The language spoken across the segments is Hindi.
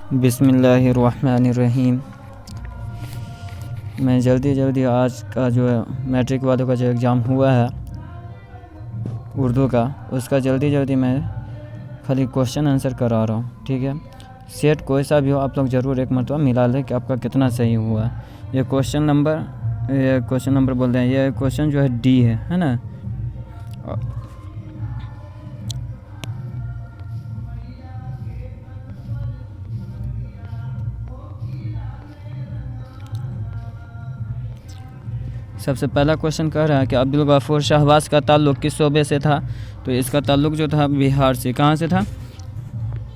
बिस्मिल्लाहिर्रहमानिर्रहीम। मैं जल्दी आज का जो है मैट्रिक वालों का जो एग्ज़ाम हुआ है उर्दू का, उसका जल्दी मैं खाली क्वेश्चन आंसर करा रहा हूँ। ठीक है, सेट कोई सा भी हो आप लोग ज़रूर एक मरतबा मिला लें कि आपका कितना सही हुआ। ये क्वेश्चन नंबर बोल रहे हैं, ये क्वेश्चन जो है डी है ना। सबसे पहला क्वेश्चन कह रहा है कि अब्दुल गफूर शहबाज का ताल्लुक़ किस सूबे से था। तो इसका ताल्लुक़ जो था बिहार से। कहाँ से था?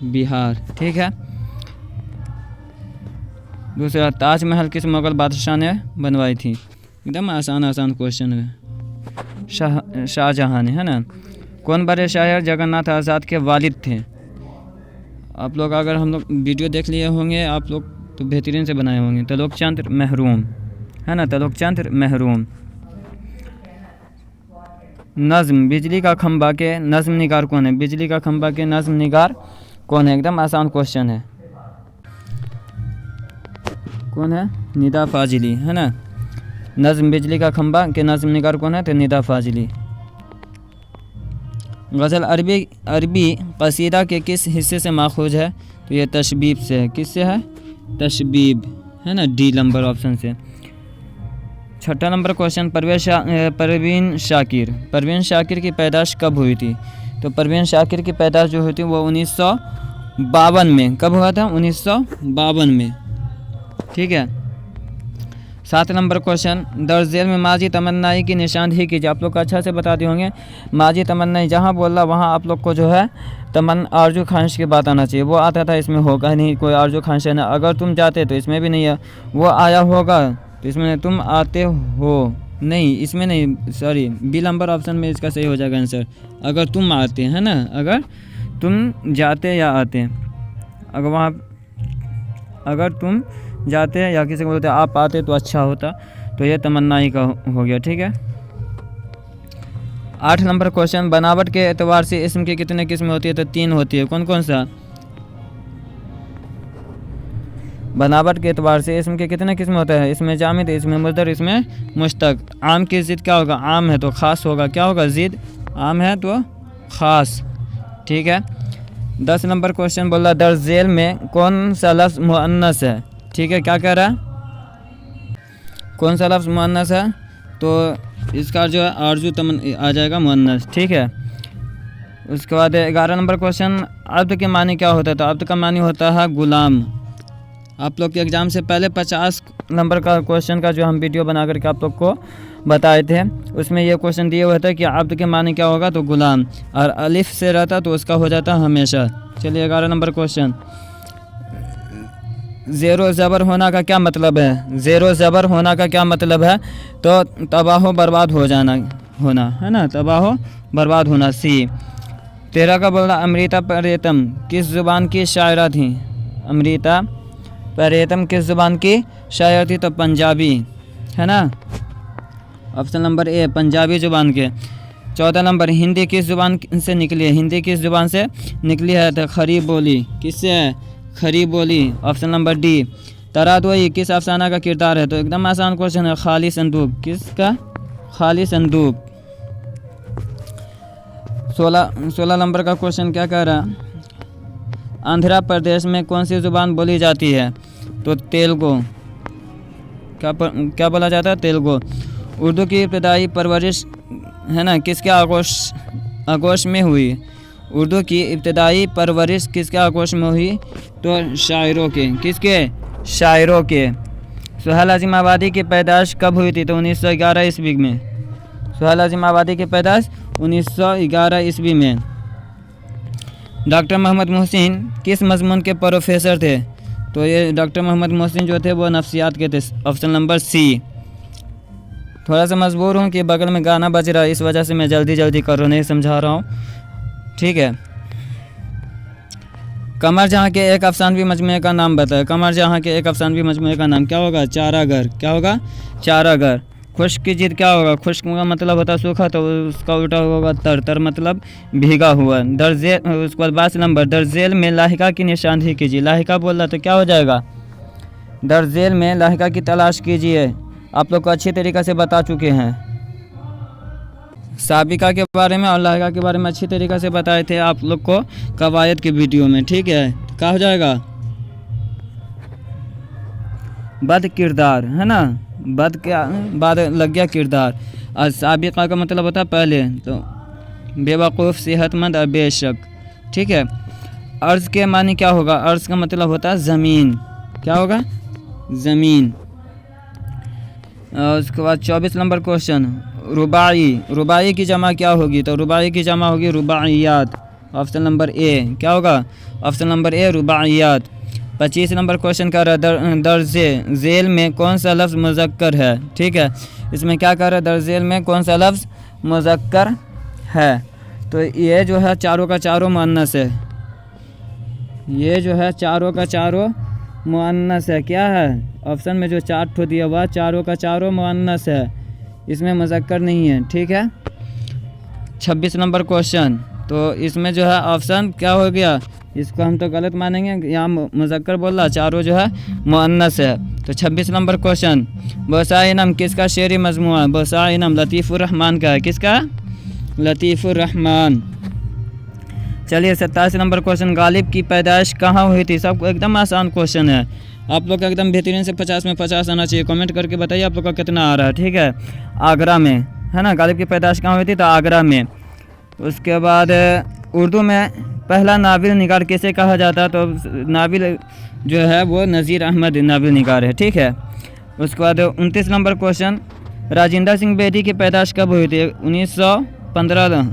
बिहार। ठीक है। दूसरा, ताजमहल किस मुग़ल बादशाह ने बनवाई थी। एकदम आसान क्वेश्चन है। शाहजहाँ ने, है ना। कौन बड़े शायर जगन्नाथ आज़ाद के वालिद थे। आप लोग अगर हम लोग वीडियो देख लिए होंगे आप लोग तो बेहतरीन से बनाए होंगे। तलोकचंद महरूम, है ना, तलोकचंद महरूम। नज़्म, बिजली का खंभा के नज़्म निगार कौन है। बिजली का खंभा के नज़्म निगार कौन है। एकदम आसान क्वेश्चन है। कौन है? निदा फाजिली, है ना। नज़्म बिजली का खंभा के नज़्म निगार कौन है। तो निदा फाजिली। गज़ल अरबी कसीदा के किस हिस्से से माखूज है। तो ये तशबीब से है। किससे है? तशबीब, है ना। डी नंबर ऑप्शन से। छठा नंबर क्वेश्चन, परवीन शाकिर की पैदाइश कब हुई थी। तो परवीन शाकिर की पैदाइश जो हुई थी वो 1952 में। कब हुआ था? 1952 में। ठीक है। 7 नंबर क्वेश्चन, दर्ज झेल में माजी तमन्नाई की निशानदेही कीजिए। आप लोग को अच्छा से बता दिए होंगे। माजी तमन्नाई जहाँ बोला वहाँ आप लोग को जो है आरजू ख्वाहिश की बात आना चाहिए। वो आता था, इसमें होगा नहीं कोई आरजू ख्वाहिश है ना। अगर तुम जाते तो इसमें भी नहीं है। वो आया होगा तो इसमें तुम आते हो नहीं, इसमें नहीं, सॉरी बी नंबर ऑप्शन में इसका सही हो जाएगा आंसर। अगर तुम आते, है ना। अगर तुम जाते या आते, अगर तुम जाते या किसी को बोलते आप आते तो अच्छा होता। तो ये तमन्नाई का हो गया। ठीक है। 8 नंबर क्वेश्चन, बनावट के एतबार से इसम की कितने किस्में होती है। तो 3 होती है। कौन सा? बनावट के एतबार से इसम के कितने किस्में होता है। इसमें जामिद, इसमें मुज़दर, इसमें मुश्तक। आम की ज़िद क्या होगा? आम है तो ख़ास होगा। क्या होगा? ज़िद। आम है तो ख़ास। ठीक है। 10 नंबर क्वेश्चन बोला, दर्ज झेल में कौन सा लफ्ज़ मुअन्नस है। ठीक है। क्या कह रहा है? कौन सा लफ्ज़ मुअन्नस है। तो इसका जो है आरजू आ जाएगा मुअन्नस। ठीक है। उसके बाद 11 नंबर क्वेश्चन, अब्द के मानी क्या होता है। तो अब्द का मानी होता है गुलाम। आप लोग के एग्ज़ाम से पहले 50 नंबर का क्वेश्चन का जो हम वीडियो बना करके आप लोग को बताए थे, उसमें ये क्वेश्चन दिए हुए थे कि अब्द के मानी क्या होगा। तो गुलाम। और अलिफ से रहता तो उसका हो जाता हमेशा। चलिए 11 नंबर क्वेश्चन, ज़ेरो ज़बर होना का क्या मतलब है। ज़ेरो ज़बर होना का क्या मतलब है। तो तबाह बर्बाद हो जाना होना, है ना। तबाह बर्बाद होना। सी। 13 का बोला, अमृता प्रीतम किस ज़ुबान की शायरा थी। अमृता प्रीतम किस ज़ुबान की शायर थी। तो पंजाबी, है ना। ऑप्शन नंबर ए पंजाबी ज़ुबान के। 14 नंबर, हिंदी किस ज़ुबान से निकली है। हिंदी किस ज़ुबान से निकली है। तो खरी बोली। किससे है? खरी बोली। Option number D. तरादोई किस अफसाना का किरदार है। तो एकदम आसान क्वेश्चन है, खाली संदूक। किसका? खाली संदूक। 16 नंबर का क्वेश्चन क्या कह रहा है, आंध्र प्रदेश में कौन सी ज़ुबान बोली जाती है। तो तेलुगु। क्या बोला जाता है? तेलुगु। उर्दू की इब्तदाई परवरिश, है ना, किसके आगोश में हुई। उर्दू की इब्तदाई परवरिश किसके आगोश में हुई। तो शायरों के। किसके? शायरों के। सुहेल अज़ीम आबादी की पैदाइश कब हुई थी। तो 1911 ईस्वी में। सुहेल अज़ीम आबादी की पैदाइश 1911 ईस्वी में। डॉक्टर मोहम्मद मोहसिन किस मज़मून के प्रोफेसर थे। तो ये डॉक्टर मोहम्मद मोहसिन जो थे वो नफ्सियात के थे। Option number C. थोड़ा सा मजबूर हूँ कि बगल में गाना बज रहा है, इस वजह से मैं जल्दी कर नहीं समझा रहा हूँ। ठीक है। कमर जहाँ के एक अफसानवी मजमूए का नाम बताए। कमर जहाँ के एक अफसानवी मजमूए का नाम क्या होगा। चारागर। क्या होगा? चारागर। खुश्क की जिद क्या होगा, खुश्क का मतलब होता है सूखा, तो उसका उल्टा होगा तर, तर मतलब भीगा हुआ। दर्जेल, उसके बाद 22 नंबर, दर्जेल में लाहिका की निशानदेही कीजिए। लाहिका बोल रहा तो क्या हो जाएगा, दर्जेल में लाहिका की तलाश कीजिए। आप लोग को अच्छी तरीक़े से बता चुके हैं, साबिका के बारे में और लाहिका के बारे में अच्छी तरीक़े से बताए थे आप लोग को कवायद की वीडियो में, ठीक है। क्या हो जाएगा, बद किरदार, है ना, बद क्या, बाद लग गया किरदार। और साबिका का मतलब होता है पहले, तो बेवकूफ़, सेहतमंद और बेशक, ठीक है। अर्ज़ के मानी क्या होगा, अर्ज़ का मतलब होता है ज़मीन, क्या होगा, ज़मीन। और उसके बाद 24 नंबर क्वेश्चन, रुबाई, रुबाई की जमा क्या होगी, तो रुबाई की जमा होगी रुबाइयात। ऑप्शन नंबर ए क्या होगा, ऑप्शन नंबर ए रुबाइयात। 25 नंबर क्वेश्चन कर रहा है, दर्जे झेल में कौन सा लफ्ज़ मुज़क्कर है, ठीक है। इसमें क्या कर रहा है, दर्जेल में कौन सा लफ्ज़ मुज़क्कर है, तो ये जो है चारों का चारों मुअन्नस है, ये जो है चारों का चारों मुअन्नस है। क्या है, ऑप्शन में जो 4 ठो दिया हुआ चारों का चारों मुअन्नस है, इसमें मुज़क्कर नहीं है, ठीक है। 26 नंबर क्वेश्चन, तो इसमें जो है ऑप्शन क्या हो गया, इसको हम तो गलत मानेंगे, यहाँ मुज़क्कर बोल रहा, चारों जो है मुअन्नस है। तो 26 नंबर क्वेश्चन, बसाइनम किसका शेरी मजमुआ, बसाइनम लतीफ़ुर रहमान का है, किसका, लतीफ़ुर रहमान। चलिए 27 नंबर क्वेश्चन, गालिब की पैदाइश कहाँ हुई थी, सब एकदम आसान क्वेश्चन है, आप लोग का एकदम बेहतरीन से 50 में 50 आना चाहिए। कमेंट करके बताइए आप लोग का कितना आ रहा है, ठीक है। आगरा में, है ना, गालिब की पैदाइश कहाँ हुई थी, तो आगरा में। उसके बाद उर्दू में पहला नाबिल निगार किसे कहा जाता है, तो नाबिल जो है वो नज़ीर अहमद नाबिल निगार है, ठीक है। उसके बाद 29 नंबर क्वेश्चन, राजेंद्र सिंह बेदी की पैदाइश कब हुई थी, 1915,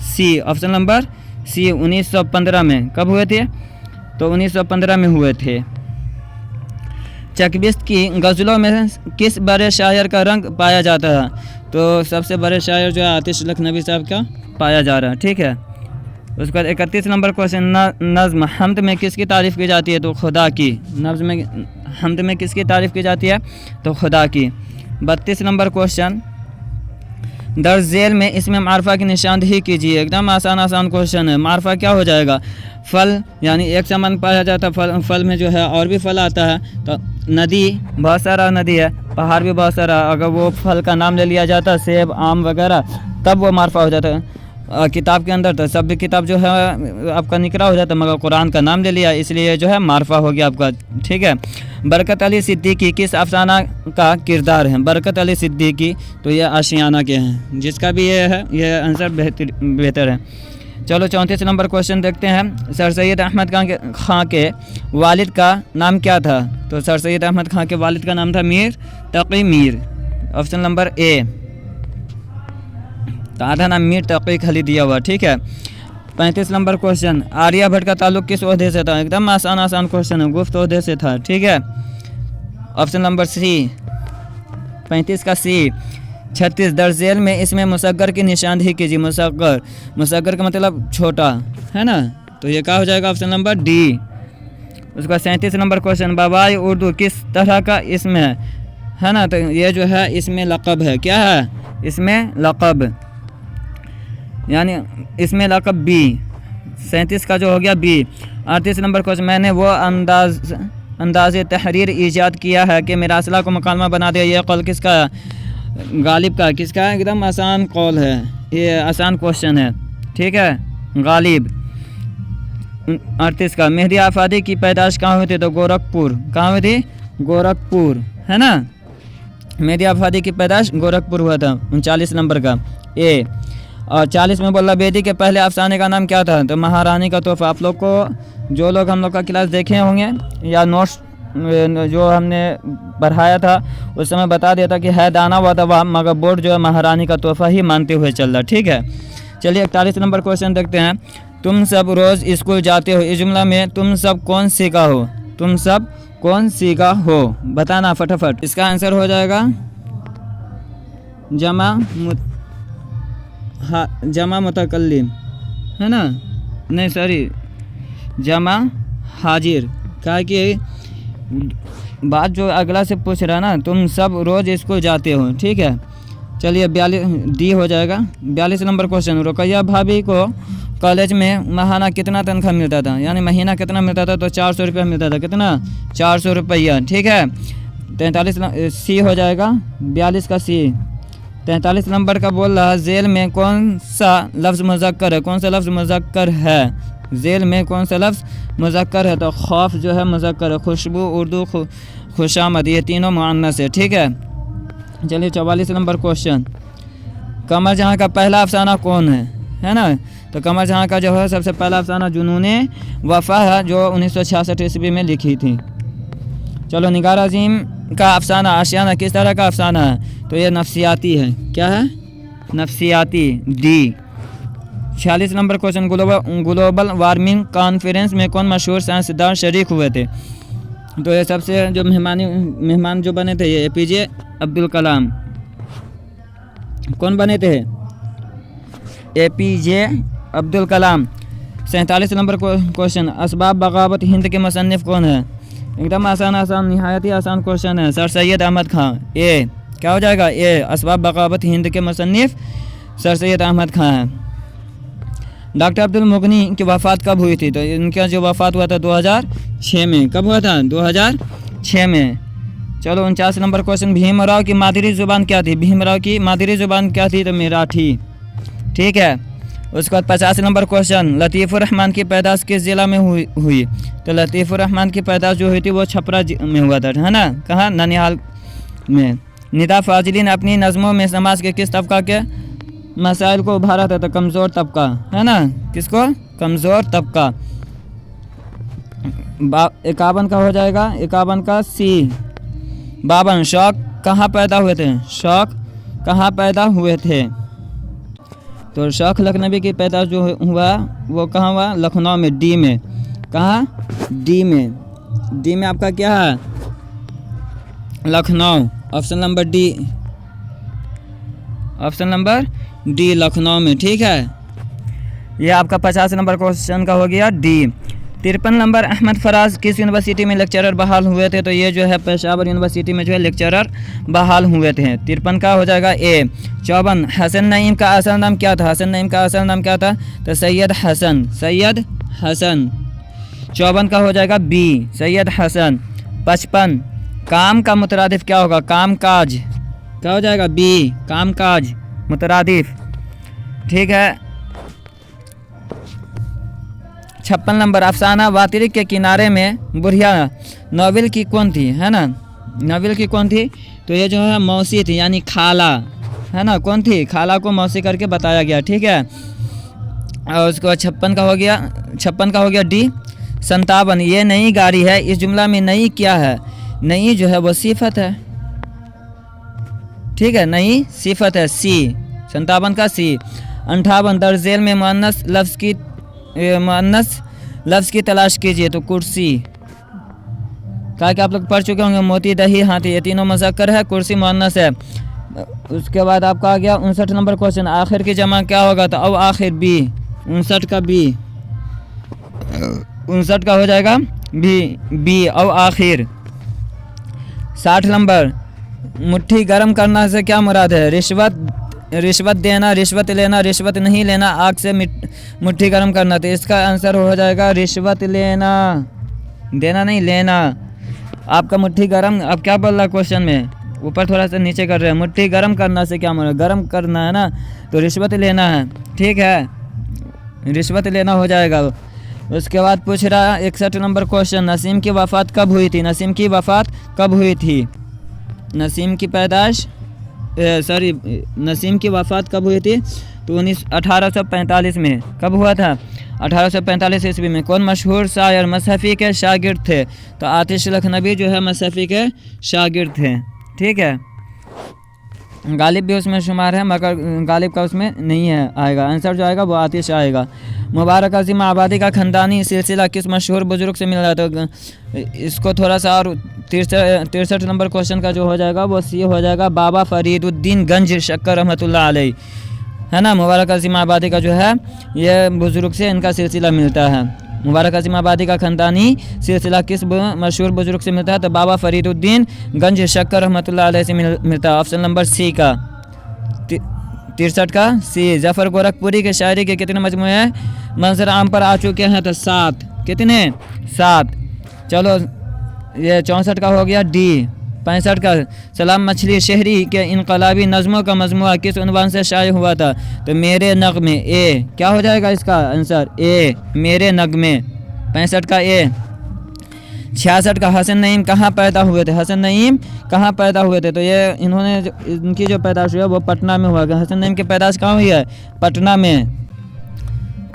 सी, ऑप्शन नंबर सी, 1915 में। कब हुए थे, तो 1915 में हुए थे। चकबिस्त की गज़लों में किस बड़े शायर का रंग पाया जाता है, तो सबसे बड़े शायर जो है आतिश लखनवी साहब का पाया जा रहा है, ठीक है। उसके बाद 31 नंबर क्वेश्चन, नज़्म हमद में किसकी तारीफ़ की जाती है, तो खुदा की। नज़्म में हमद में किसकी तारीफ़ की जाती है, तो खुदा की। 32 नंबर क्वेश्चन, दर्ज झेल में इसमें मारफा की निशानदेही कीजिए। एकदम आसान क्वेश्चन है। मारफा क्या हो जाएगा, फल, यानी एक समान पाया जाता है, फल में जो है और भी फल आता है, तो नदी, बहुत सारा नदी है, पहाड़ भी बहुत सारा, अगर वो फल का नाम ले लिया जाता है, सेब, आम वगैरह, तब वो मारफा हो जाता है। किताब के अंदर तो सब भी किताब जो है आपका निकरा हो जाता है, मगर कुरान का नाम ले लिया, इसलिए जो है मारफा हो गया आपका, ठीक है। बरकत अली सिद्दीकी किस अफसाना का किरदार है, बरकत अली सिद्दीकी, तो ये आशियाना के हैं, जिसका भी ये है, ये आंसर बेहतर है। चलो 34 नंबर क्वेश्चन देखते हैं, सर सैयद अहमद खां के वालिद का नाम क्या था, तो सर सैयद अहमद खां के वालिद का नाम था मीर तकी मीर, ऑप्शन नंबर ए। तो आधा नाम मीर तकी खाली दिया हुआ, ठीक है। 35 नंबर क्वेश्चन, आर्यभट्ट का ताल्लुक किस ओहदे से था, एकदम आसान क्वेश्चन है, गुफ्त ओहदे से था, ठीक है। ऑप्शन नंबर सी, 35 का सी। 36 दर्ज झेल में इसमें मुसग्गर की निशानदेही कीजिए। मुसग्गर का मतलब छोटा, है ना, तो ये क्या हो जाएगा, ऑप्शन नंबर डी। उसका 37 नंबर क्वेश्चन, बाबाई उर्दू किस तरह का इसम है ना, तो ये जो है इसमें लक़ब है, क्या है, इसमें लक़ब, यानी इसमें लक़ब बी। 37 का जो हो गया बी। 38 नंबर क्वेश्चन, मैंने वो अंदाज़ तहरीर ईजाद किया है कि मिरासला को मुकालमा बना दिया, ये कौल किसका है, गालिब का। किसका है, एकदम आसान कौल है, ये आसान क्वेश्चन है, ठीक है, गालिब। 38 का, मेहदी आफादी की पैदाइश कहाँ हुई थी, तो गोरखपुर। कहाँ हुई थी, गोरखपुर, है ना, मेहदी आफादी की पैदाइश गोरखपुर हुआ था। 39 नंबर का ए। और 40 में बोला बेदी के पहले अफसाने का नाम क्या था, तो महारानी का तोहफा। आप लोग को जो लोग हम लोग का क्लास देखे होंगे या नोट्स जो हमने पढ़ाया था उस समय बता दिया था कि है दाना व दवा, मगर बोर्ड जो है महारानी का तोहफा ही मानते हुए चल रहा, ठीक है। चलिए 41 नंबर क्वेश्चन देखते हैं, तुम सब रोज़ स्कूल जाते हो, इस जुमला में तुम सब कौन सीखा हो, तुम सब कौन सीखा हो, बताना फटाफट। इसका आंसर हो जाएगा जमा मुतकल्लिम, है ना, नहीं सॉरी, जमा हाजिर, कहा कि बात जो अगला से पूछ रहा ना, तुम सब रोज़ स्कूल जाते हो, ठीक है। चलिए 42 डी हो जाएगा। 42 नंबर क्वेश्चन, रुकैया भाभी को कॉलेज में महाना कितना तनख्वाह मिलता था, यानी महीना कितना मिलता था, तो 400 रुपया मिलता था। कितना? 400 रुपया, ठीक है। 43 सी हो जाएगा, 42 का सी। 43 नंबर का बोल रहा, जेल में कौन सा लफ्ज़ मुज़क्कर है, कौन सा लफ्ज़ मुज़क्कर है, जेल में कौन सा लफ्ज़ मुज़क्कर है, तो खौफ जो है मुज़क्कर है, खुशबू उर्दू खुशामद, ये तीनों मुअन्नस है, ठीक है। चलिए 44 नंबर क्वेश्चन, कमर जहाँ का पहला अफसाना कौन है ना, तो कमर जहाँ का जो है सबसे पहला अफसाना जुनूने वफ़ा है, जो 1966 ईस्वी में लिखी थी। चलो निगार अजीम का अफसाना आशियाना किस तरह का अफसाना है, तो ये नफ्सियाती है। क्या है? नफ्सियाती, D. 46 number question, global warming conference में कौन मशहूर साइंसदान शरीक हुए थे, तो ये सबसे जो मेहमान जो बने थे, ये APJ अब्दुल कलाम। कौन बने थे? APJ Abdul Kalam. 47 number question, असबाब बगावत हिंद के मुसन्निफ कौन है, एकदम आसान निहायत ही आसान क्वेश्चन है, सर सैयद अहमद खान। ए क्या हो जाएगा? ए असबाब बगावत हिंद के मुसन्निफ सर सैयद अहमद खान है। डॉक्टर अब्दुल मुगनी की वफ़ात कब हुई थी, तो इनका जो वफ़ात हुआ था 2006 में। कब हुआ था? 2006 में। चलो 49 नंबर क्वेश्चन, भीमराव की मादरी ज़ुबान क्या थी, भीमराव की मादरी ज़ुबान क्या थी, तो मराठी, ठीक है। उसके बाद 50 नंबर क्वेश्चन, लतीफ़ुर रहमान की पैदाश किस ज़िला में हुई, तो लतीफ़ुर रहमान की पैदाश जो हुई थी वो छपरा में हुआ था, है ना। कहाँ? ननिहाल में। निदा फाजिली ने अपनी नज़मों में समाज के किस तबका के मसाइल को उभारा था, तो कमज़ोर तबका, है ना। किसको? कमज़ोर तबका। 51 का हो जाएगा, 51 का सी। 52, शौक़ कहाँ पैदा हुए थे, शौक़ कहाँ पैदा हुए थे, तो शौक़ लखनवी की पैदाश जो हुआ वो कहाँ हुआ? लखनऊ में, डी में। कहाँ? डी में। डी में आपका क्या है? Lucknow. Option number D, option number D Lucknow में, ठीक है। ये आपका 50 नंबर क्वेश्चन का हो गया डी। 53 नंबर, अहमद फराज किस यूनिवर्सिटी में लेक्चरर बहाल हुए थे, तो ये जो है पेशावर यूनिवर्सिटी में जो है लेक्चरर बहाल हुए थे। 53 का हो जाएगा ए। 54, हसन नईम का असल नाम क्या था, हसन नईम का असल नाम क्या था, तो सैयद हसन, सैयद हसन। 54 का हो जाएगा बी, सैयद हसन। 55, काम का मुतरादिफ क्या होगा, काम काज, क्या हो जाएगा? बी, काम काज मुतरादिफ, ठीक है। 56 नंबर, अफसाना वातिरिक के किनारे में बुढ़िया नावल की कौन थी, है ना, नावल की कौन थी, तो ये जो है मौसी थी, यानी खाला, है ना। कौन थी? खाला को मौसी करके बताया गया, ठीक है। और उसके बाद 56 का हो गया डी। 57, ये नई गाड़ी है, इस जुमला में नई क्या है, नई जो है वो सिफत है, ठीक है, नई सिफत है, सी। 57 का सी। 58, दर्जेल में मुअन्नस लफ्ज़ की तलाश कीजिए, तो कुर्सी, कहा कि आप लोग पढ़ चुके होंगे, मोती दही हाथी, ये तीनों मुज़क्कर है, कुर्सी मुअन्नस है। उसके बाद आपका आ गया 59 नंबर क्वेश्चन, आखिर की जमा क्या होगा, तो अब आखिर बी। 59 का बी, 59 का हो जाएगा बी और आखिर। 60 नंबर, मुट्ठी गर्म करना से क्या मुराद है, रिश्वत देना, रिश्वत लेना, रिश्वत नहीं लेना, आग से मुट्ठी गर्म करना, तो इसका आंसर हो जाएगा रिश्वत लेना, देना नहीं, लेना। आपका मुट्ठी गर्म, अब क्या बोल रहा है क्वेश्चन में, ऊपर थोड़ा सा नीचे कर रहे हैं, मुट्ठी गर्म करना से क्या मुराद, गर्म करना है ना, तो रिश्वत लेना है, ठीक है, रिश्वत लेना हो जाएगा। उसके बाद पूछ रहा है 61 नंबर क्वेश्चन, नसीम की वफ़ात कब हुई थी, नसीम की वफ़ात कब हुई थी, नसीम की पैदाश नसीम की वफ़ात कब हुई थी, तो 1845 में। कब हुआ था? 1845 ईस्वी में। कौन मशहूर शायर मसहफ़ी के शागिर्द थे, तो आतिश लखनवी जो है मसहफ़ी के शागिर्द थे, ठीक है। गालिब भी उसमें शुमार है, मगर गालिब का उसमें नहीं है, आएगा आंसर जो आएगा वो आतिश आएगा। मुबारक अज़ीम आबादी का ख़ानदानी सिलसिला किस मशहूर बुजुर्ग से मिल रहा था, तो इसको थोड़ा सा और 63 नंबर क्वेश्चन का जो हो जाएगा वो सी हो जाएगा, बाबा फरीदुद्दीन गंज शक्कर रहमतुल्लाह अलैह, है ना। मुबारक अज़ीम आबादी का जो है ये बुजुर्ग से इनका सिलसिला मिलता है। मुबारक अजीम आबादी का ख़ानदानी सिलसिला किस मशहूर बुजुर्ग से मिलता है? तो बाबा फरीदुद्दीन गंज शक्कर रहमतुल्लाह अलैह से मिलता है। ऑप्शन नंबर सी का 63 का सी। जफ़र गोरखपुरी के शायरी के कितने मजमूए हैं? मंजर आम पर आ चुके हैं तो 7। कितने? 7। चलो ये 64 का हो गया डी। 65 का सलाम मछली शहरी के इनकलाबी नज़मों का मजमूआ किस उन्वान से शाये हुआ था? तो मेरे नगमे। ए क्या हो जाएगा इसका आंसर? ए मेरे नगमे। 65 का ए। 66 का हसन नईम कहाँ पैदा हुए थे? हसन नईम कहाँ पैदा हुए थे? तो ये इन्होंने इनकी जो पैदाश हुई है वो पटना में हुआ। हसन नईम की पैदाश कहाँ हुई है? पटना में।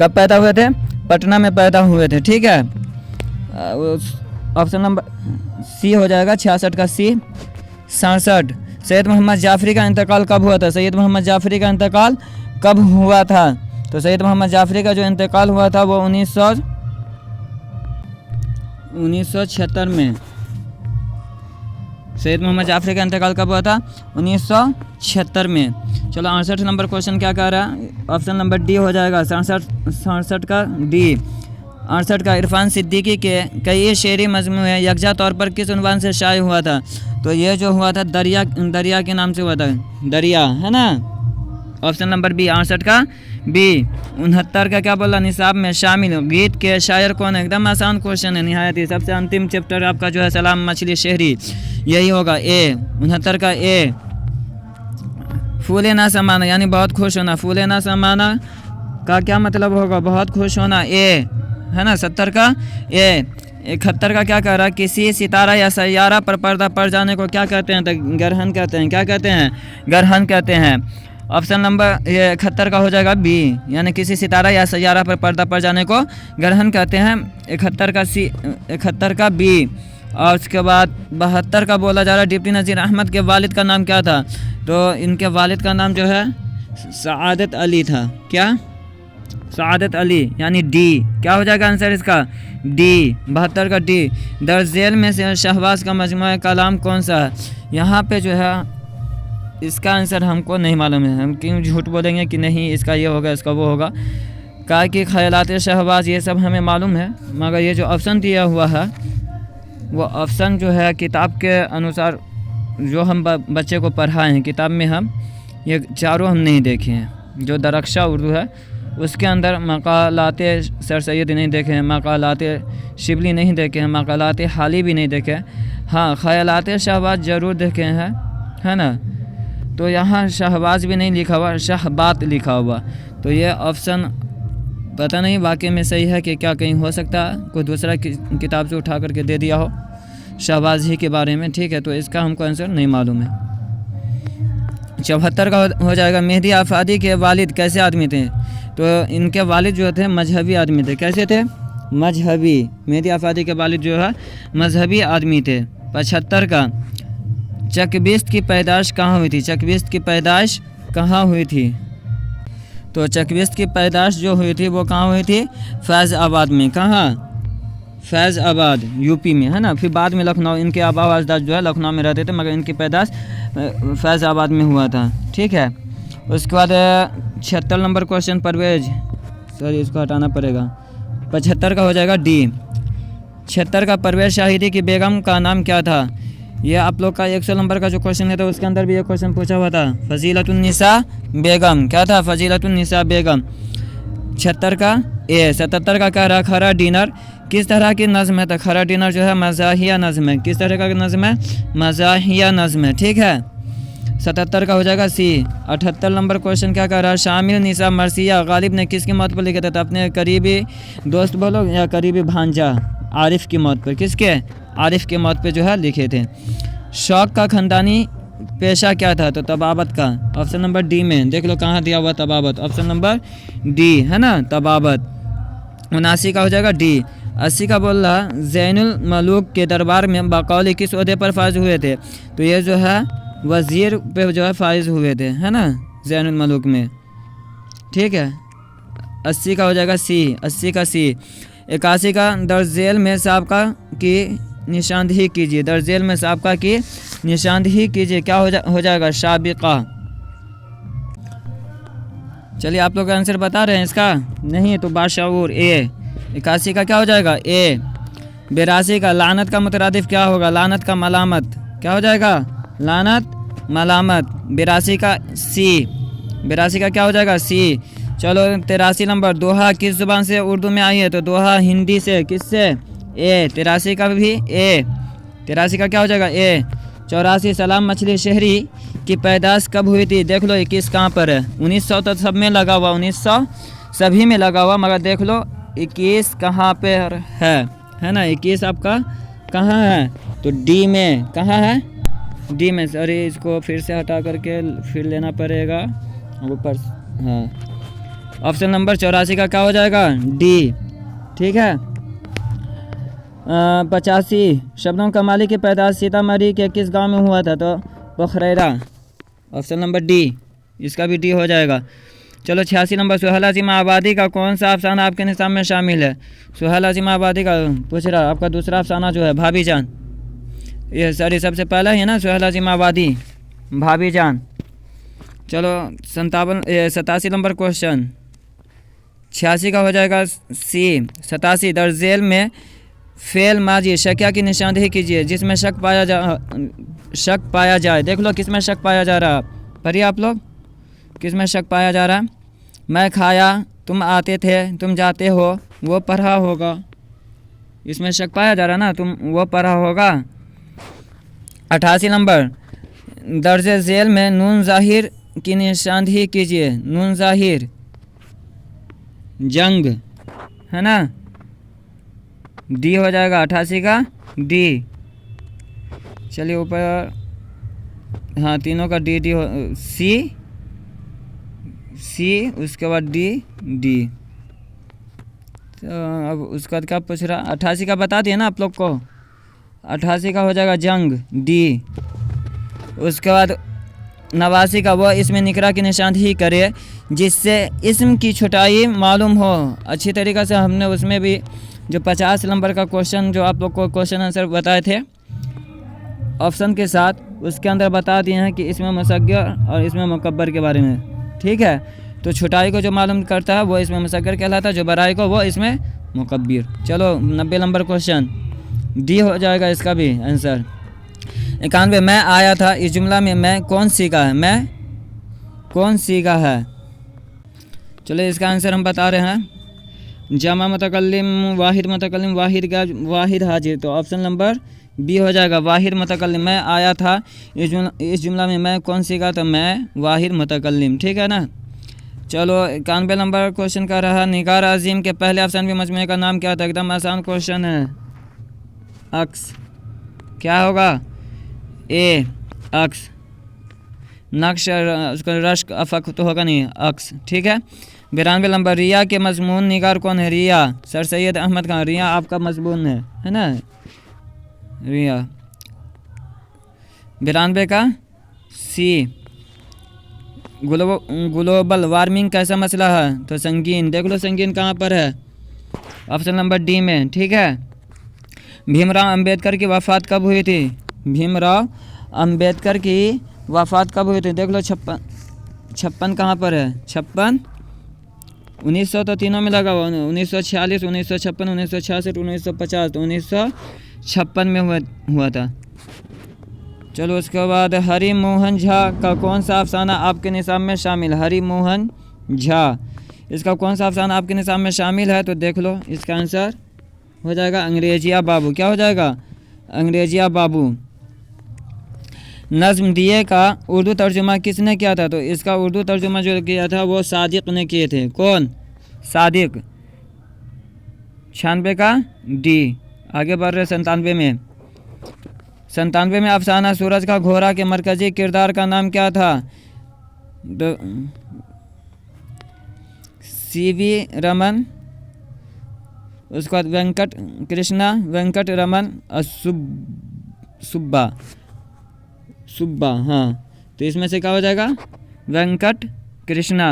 कब पैदा हुए थे? पटना में पैदा हुए थे। ठीक है, ऑप्शन नंबर सी हो जाएगा 66 का सी। 67 सैयद मोहम्मद जाफरी का इंतकाल कब हुआ था? सैयद मोहम्मद जाफरी का इंतकाल कब हुआ था? तो सैयद मोहम्मद जाफरी का जो इंतकाल हुआ था वो 1976 में। सैयद मोहम्मद जाफरी का इंतकाल कब हुआ था? 1976 में। चलो 68 नंबर क्वेश्चन क्या कह रहा है? ऑप्शन नंबर डी हो जाएगा 67 का डी। 68 का इरफान सिद्दीकी के कई शेरी मजमूए यकजा तौर पर किस उन्वान से शाये हुआ था? तो ये जो हुआ था दरिया के नाम से हुआ था। दरिया है ना। ऑप्शन नंबर बी 68 का बी। 69 का क्या बोला? निसाब में शामिल गीत के शायर कौन है? एकदम आसान क्वेश्चन है निहायत ही। सबसे अंतिम चैप्टर आपका जो है सलाम मछली शहरी, यही होगा ए। 69 का ए। फूले ना समाना यानी बहुत खुश होना। फूले ना समाना का क्या मतलब होगा? बहुत खुश होना। ए है ना। 70 का ए। 71 का क्या कह रहा है? किसी सितारा या सैयारा पर पर्दा पड़ जाने को क्या कहते हैं? तो ग्रहण कहते हैं। क्या कहते हैं? ग्रहण कहते हैं। ऑप्शन नंबर ये 71 का हो जाएगा बी, यानी किसी सितारा या सैयारा पर पर्दा पड़ जाने को ग्रहण कहते हैं। 71 का सी। 71 का बी। और उसके बाद 72 का बोला जा रहा है डिप्टी नज़ीर अहमद के वालिद का नाम क्या था? तो इनके वालिद का नाम जो है सआदत अली था। क्या? सआदत अली, यानी डी। क्या हो जाएगा आंसर इसका? डी। 72 का डी। दर्ज झेल में से शहबाज का मजमूआ कलाम कौन सा है? यहाँ पे जो है इसका आंसर हमको नहीं मालूम है। हम क्यों झूठ बोलेंगे कि नहीं इसका ये होगा इसका वो होगा। का कि ख्यालात शहबाज ये सब हमें मालूम है, मगर ये जो ऑप्शन दिया हुआ है वो ऑप्शन जो है किताब के अनुसार जो हम बच्चे को पढ़ाए हैं किताब में, हम ये चारों हम नहीं देखे हैं। जो दरख्शा उर्दू है उसके अंदर मकालात सर सैयद नहीं देखे हैं, मकालात शिबली नहीं देखे हैं, मकालात हाली भी नहीं देखे। हाँ, ख्यालात शहबाज ज़रूर देखे हैं, है ना। तो यहाँ शहबाज भी नहीं लिखा हुआ, शहबात लिखा हुआ। तो ये ऑप्शन पता नहीं वाकई में सही है कि क्या, कहीं हो सकता है कोई दूसरा किताब से उठा करके दे दिया हो शहबाज ही के बारे में। ठीक है, तो इसका हमको आंसर नहीं मालूम है। 74 का हो जाएगा मेहदी आफादी के वालिद कैसे आदमी थे? तो इनके वालिद जो थे मजहबी आदमी थे। कैसे थे? मजहबी। मेहदी आफादी के वालिद जो है मजहबी आदमी थे। 75 का चकबिस्त की पैदाइश कहाँ हुई थी? चकबिस्त की पैदाइश कहाँ हुई थी? तो चकबिस्त की पैदाइश जो हुई थी वो कहाँ हुई थी? फैज़ आबाद में। कहाँ? फैज़ आबाद यूपी में, है ना। फिर बाद में लखनऊ, इनके आबा व अजदाद जो है लखनऊ में रहते थे, मगर इनकी पैदाइश फैज़ आबाद में हुआ था। ठीक है, उसके बाद 76 नंबर क्वेश्चन परवेज, सॉरी इसको हटाना पड़ेगा। 75 का हो जाएगा डी। 76 का परवेज शाहिदी की बेगम का नाम क्या था? ये आप लोग का 100 नंबर का जो क्वेश्चन है तो उसके अंदर भी ये क्वेश्चन पूछा हुआ था। फजीलतुन्निसा बेगम। क्या था? फजीलतुन्निसा बेगम। 76 का ए। 77 का कह रहा खरा डिनर किस तरह की नज़्म है? तो खरा डिनर जो है मज़ाहिया नज़्म है। किस तरह का नज़्म है? मज़ाहिया नज़्म है। ठीक है, 77 का हो जाएगा सी। 78 नंबर क्वेश्चन क्या कह रहा है? शामिल निसा मरसिया गालिब ने किसकी मौत पर लिखे थे? तो अपने करीबी दोस्त बोलो या करीबी भांजा आरिफ की मौत पर। किसके? आरिफ की मौत पे जो है लिखे थे। शौक का ख़ानदानी पेशा क्या था? तो तबाबत का। ऑप्शन नंबर डी में देख लो कहाँ दिया हुआ तबाबत। ऑप्शन नंबर डी, है ना, तबाबत। 79 का हो जाएगा डी। 80 का बोल रहा ज़ैनुल मलूक के दरबार में बकौली किस ओहदे पर फाइज हुए थे? तो ये जो है वज़ीर पे जो है फाइज हुए थे, है ना, ज़ैनुल मलूक में। ठीक है, 80 का हो जाएगा सी। 80 का सी। 81 का दर्ज झेल में साबका की निशानदेही कीजिए। दर्ज झेल में साबका की निशानदेही कीजिए। क्या हो जाएगा? साबिका। चलिए आप लोग आंसर बता रहे हैं इसका? नहीं तो बाशऊर ए। 81 का क्या हो जाएगा ए। 82 का लानत का मुतरादिफ क्या होगा, लानत का मलामत क्या हो जाएगा, लानत मलामत। 82 का सी, 82 का क्या हो जाएगा सी। चलो 83 नंबर, दोहा किस ज़ुबान से उर्दू में आई है, तो दोहा हिंदी से, किससे, ए। 83 का भी ए, 83 का क्या हो जाएगा ए। 84 सलाम मछली शहरी की पैदाश कब हुई थी, देख लो 21 कहाँ पर है। 1900 तो सब में लगा हुआ, 1900 सभी में लगा हुआ, मगर देख लो 21 कहाँ पर है ना। 21 आपका कहाँ है, तो डी में, कहाँ है, डी में। सॉरी, इसको फिर से हटा करके फिर लेना पड़ेगा ऊपर। हाँ, ऑप्शन नंबर 84 का क्या हो जाएगा, डी। ठीक है। 85 शबनम कमाली की पैदाश सीतामढ़ी के किस गांव में हुआ था, तो पोखरेरा। ऑप्शन नंबर डी, इसका भी डी हो जाएगा। चलो 86 नंबर, सुहेल अजीमा आबादी का कौन सा अफसाना आपके निसाब में शामिल है। सुहेल अजीमा आबादी का पूछ रहा, आपका दूसरा अफसाना जो है भाभी जान, ये सॉरी सबसे पहला है ना सुहेल अजीमा आबादी, भाभी जान। चलो 87 नंबर क्वेश्चन, 86 का हो जाएगा सी। 87 दर्जेल में फेल माजी शकिया की निशानदेही कीजिए जिसमें शक पाया जाए। देख लो किस में शक पाया जा रहा, पढ़िए आप लोग, किस में शक पाया जा रहा। मैं खाया, तुम आते थे, तुम जाते हो, वो पढ़ा होगा, इसमें शक पाया जा रहा ना, तुम वो पढ़ा होगा। 88 नंबर, दर्जे झेल में नून जाहिर की निशानदेही कीजिए। नून जाहिर जंग है ना, डी हो जाएगा 88 का डी। चलिए ऊपर, हाँ तीनों का डी डी हो, सी सी उसके बाद डी डी। तो अब उसके बाद क्या पूछ रहा, 88 का बता दिए ना आप लोग को, 88 का हो जाएगा जंग, डी। उसके बाद 89 का वो इसमें निकरा की निशानदेही करे जिससे इसम की छुटाई मालूम हो। अच्छी तरीक़े से हमने उसमें भी जो 50 नंबर का क्वेश्चन जो आप लोग को क्वेश्चन आंसर बताए थे ऑप्शन के साथ, उसके अंदर बता दिए हैं कि इसमें मुसग्गर और इसमें मुकब्बर के बारे में। ठीक है, तो छुटाई को जो मालूम करता है वो इसमें मुसग्गर कहलाता है, जो बराई को वो इसमें मुकब्बिर। चलो 90 नंबर क्वेश्चन, डी हो जाएगा इसका भी आंसर। 91 मैं आया था, इस जुमला में मैं कौन सीखा है, मैं कौन सीखा है। चलो इसका आंसर हम बता रहे हैं, जमा मुतकल्लिम वाहिद मुतकल्लिम वाहिद हाजिर, तो ऑप्शन नंबर बी हो जाएगा वाहिद मुतकल्लिम। मैं आया था, इस जुमला में मैं कौन सीखा, तो मैं वाहिद मुतकल्लिम। ठीक है ना। चलो 91 नंबर क्वेश्चन का रहा, निगार अजीम के पहले अफसानवी मजमूए का नाम क्या था। एकदम आसान क्वेश्चन है, अक्स। क्या होगा, ए अक्स। नक्श उसका रश्क अफक तो होगा नहीं, अक्स। ठीक है। 92 नंबर, रिया के मजमून निगार कौन है, रिया सर सैयद अहमद खान, रिया आपका मजमून है ना, रिया। 92 का सी, ग्लोबल वार्मिंग कैसा मसला है, तो संगीन। देख लो संगीन कहाँ पर है, ऑप्शन नंबर डी में। ठीक है। भीमराव अंबेडकर की वफ़ात कब हुई थी, भीमराव अंबेडकर की वफ़ात कब हुई थी, देख लो 56 कहाँ पर है, 56 1900 तो तीनों में लगा हुआ, 1946 1956 1966 1950, तो 1956 में हुआ था। चलो उसके बाद हरि मोहन झा का कौन सा अफसाना आपके निसाब में शामिल, हरि मोहन झा, इसका कौन सा अफसाना आपके निसाब में शामिल है, तो देख लो इसका आंसर हो जाएगा अंग्रेजिया बाबू। क्या हो जाएगा, अंग्रेजिया बाबू। नज़्म दिए का उर्दू तर्जुमा किसने किया था, तो इसका उर्दू तर्जुमा जो किया था वो सादिक ने किए थे। कौन, सादिक। 96 का डी। आगे बढ़ रहे 97 में। 97 में अफसाना सूरज का घोड़ा के मरकजी किरदार का नाम क्या था, सीवी रमन, उसके बाद वेंकट कृष्णा, वेंकट रमन सुब्बा। हाँ, तो इसमें से क्या हो जाएगा, वेंकट कृष्णा।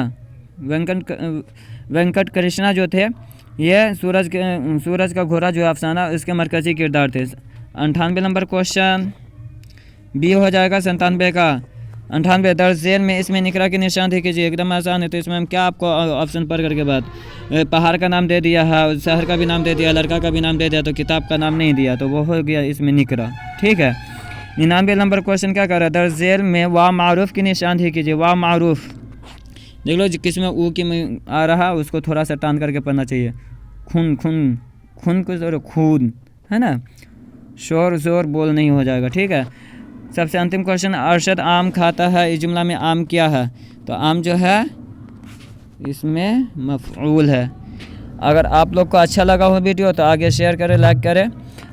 वेंकट कृष्णा जो थे ये सूरज का घोड़ा जो अफसाना इसके मरकजी किरदार थे। 98 नंबर क्वेश्चन बी हो जाएगा 97 का, 98 दर्ज झेल में इसमें निकरा की निशानदेही कीजिए। एकदम आसान है। तो इसमें हम क्या आपको ऑप्शन पढ़ करके बाद पहाड़ का नाम दे दिया है, शहर का भी नाम दे दिया, लड़का का भी नाम दे दिया, तो किताब का नाम नहीं दिया, तो वो हो गया इसमें निकरा। ठीक है। 99 नंबर क्वेश्चन क्या कर रहा है, दर्ज झेल में वाव मारूफ की निशानदेही कीजिए। वाव मारूफ देख लो किस में ऊ की में आ रहा, उसको थोड़ा सा टान करके पढ़ना चाहिए। खून खून खून को जोर खून है ना, शोर जोर बोल नहीं हो जाएगा। ठीक है। सबसे अंतिम क्वेश्चन, अरशद आम खाता है, इस जुमला में आम क्या है, तो आम जो है इसमें मफऊल है। अगर आप लोग को अच्छा लगा हो वीडियो तो आगे शेयर करें, लाइक करें,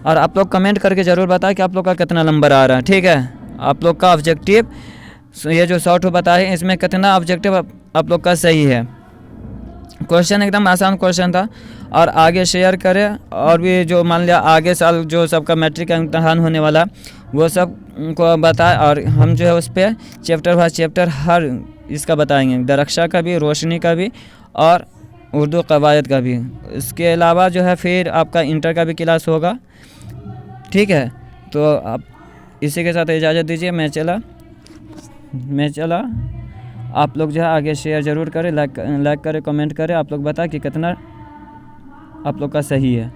और आप लोग कमेंट करके ज़रूर बताएं कि आप लोग का कितना नंबर आ रहा है। ठीक है। आप लोग का ऑब्जेक्टिव ये जो शॉर्ट बताए इसमें कितना ऑब्जेक्टिव आप लोग का सही है। क्वेश्चन एकदम आसान क्वेश्चन था, और आगे शेयर करें, और भी जो मान लिया आगे साल जो सबका मैट्रिक का इम्तहान होने वाला वो सब को बताएं, और हम जो है उस पर चैप्टर बाय चैप्टर हर इसका बताएंगे, दरक्षा का भी, रोशनी का भी, और उर्दू कवायद का भी। इसके अलावा जो है फिर आपका इंटर का भी क्लास होगा। ठीक है। तो आप इसी के साथ इजाज़त दीजिए, मैं चला। आप लोग जो है आगे शेयर ज़रूर करें, लाइक करें, कमेंट करें, आप लोग बताएं कि कितना आप लोग का सही है।